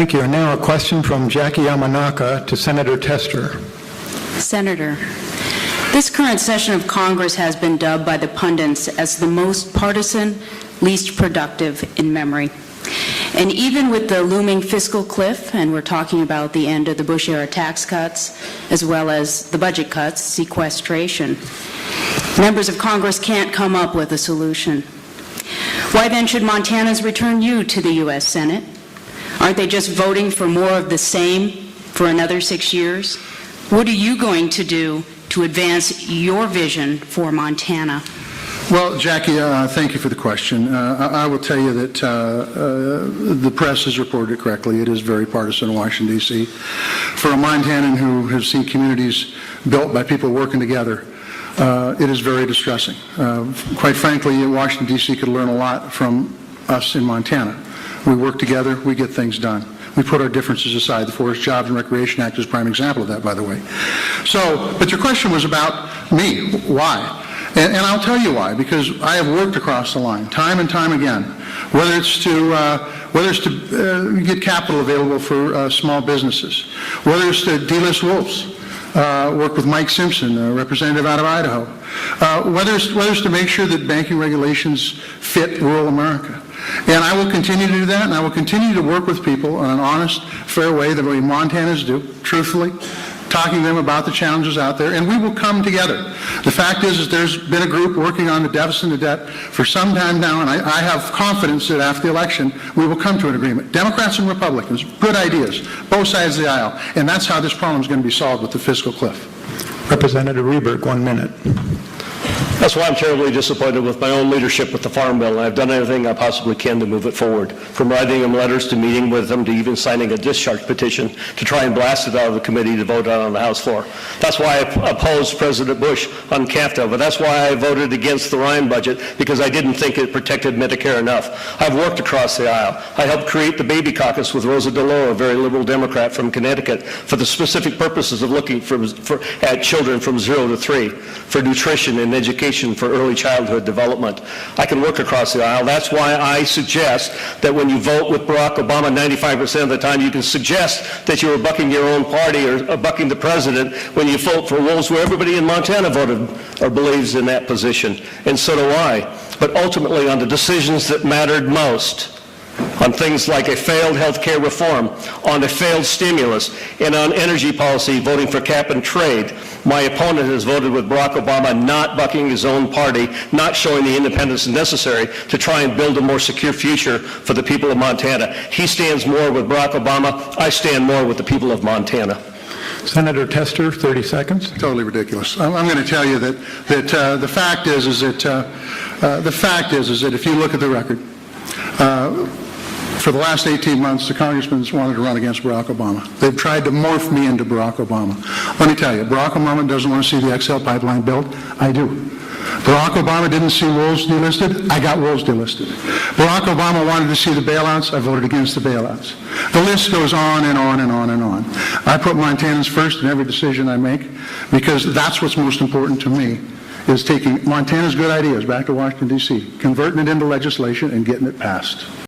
Thank you. And now a question from Jackie Yamanaka to Senator Tester. Senator, this current session of Congress has been dubbed by the pundits as the most partisan, least productive in memory. And even with the looming fiscal cliff, and we're talking about the end of the Bush-era tax cuts, as well as the budget cuts, sequestration, members of Congress can't come up with a solution. Why then should Montanans return you to the U.S. Senate? Aren't they just voting for more of the same for another 6 years? What are you going to do to advance your vision for Montana? Well, Jackie, thank you for the question. I will tell you that the press has reported it correctly. It is very partisan in Washington, D.C. For a Montanan who has seen communities built by people working together, it is very distressing. Quite frankly, Washington, D.C. could learn a lot from us in Montana. We work together, we get things done. We put our differences aside. The Forest Jobs and Recreation Act is a prime example of that, by the way. But your question was about me. Why? And I'll tell you why, because I have worked across the line time and time again, whether it's to get capital available for small businesses, whether it's to delist wolves, work with Mike Simpson, a representative out of Idaho, whether it's to make sure that banking regulations fit rural America. And I will continue to do that, and I will continue to work with people in an honest, fair way, the way Montanans do, truthfully, talking to them about the challenges out there, and we will come together. The fact is there's been a group working on the deficit and the debt for some time now, and I have confidence that after the election, we will come to an agreement. Democrats and Republicans, good ideas, both sides of the aisle, and that's how this problem is going to be solved with the fiscal cliff. Representative Reberg, 1 minute. That's why I'm terribly disappointed with my own leadership with the Farm Bill, and I've done everything I possibly can to move it forward, from writing them letters to meeting with them to even signing a discharge petition to try and blast it out of the committee to vote on the House floor. That's why I opposed President Bush on CAFTA, but that's why I voted against the Ryan budget, because I didn't think it protected Medicare enough. I've worked across the aisle. I helped create the Baby Caucus with Rosa DeLauro, a very liberal Democrat from Connecticut, for the specific purposes of looking at children from 0 to 3, for nutrition and education, for early childhood development. I can work across the aisle. That's why I suggest that when you vote with Barack Obama 95% of the time, you can suggest that you are bucking your own party or bucking the president when you vote for wolves, where everybody in Montana voted or believes in that position. And so do I. But ultimately, on the decisions that mattered most, on things like a failed health care reform, on a failed stimulus, and on energy policy, voting for cap and trade, my opponent has voted with Barack Obama, not bucking his own party, not showing the independence necessary to try and build a more secure future for the people of Montana. He stands more with Barack Obama. I stand more with the people of Montana. Senator Tester, 30 seconds. Totally ridiculous. I'm going to tell you that the fact is that if you look at the record, for the last 18 months, the congressmen wanted to run against Barack Obama. They've tried to morph me into Barack Obama. Let me tell you, Barack Obama doesn't want to see the XL pipeline built. I do. Barack Obama didn't see wolves delisted. I got wolves delisted. Barack Obama wanted to see the bailouts. I voted against the bailouts. The list goes on and on and on and on. I put Montanans first in every decision I make, because that's what's most important to me, is taking Montana's good ideas back to Washington, D.C., converting it into legislation and getting it passed.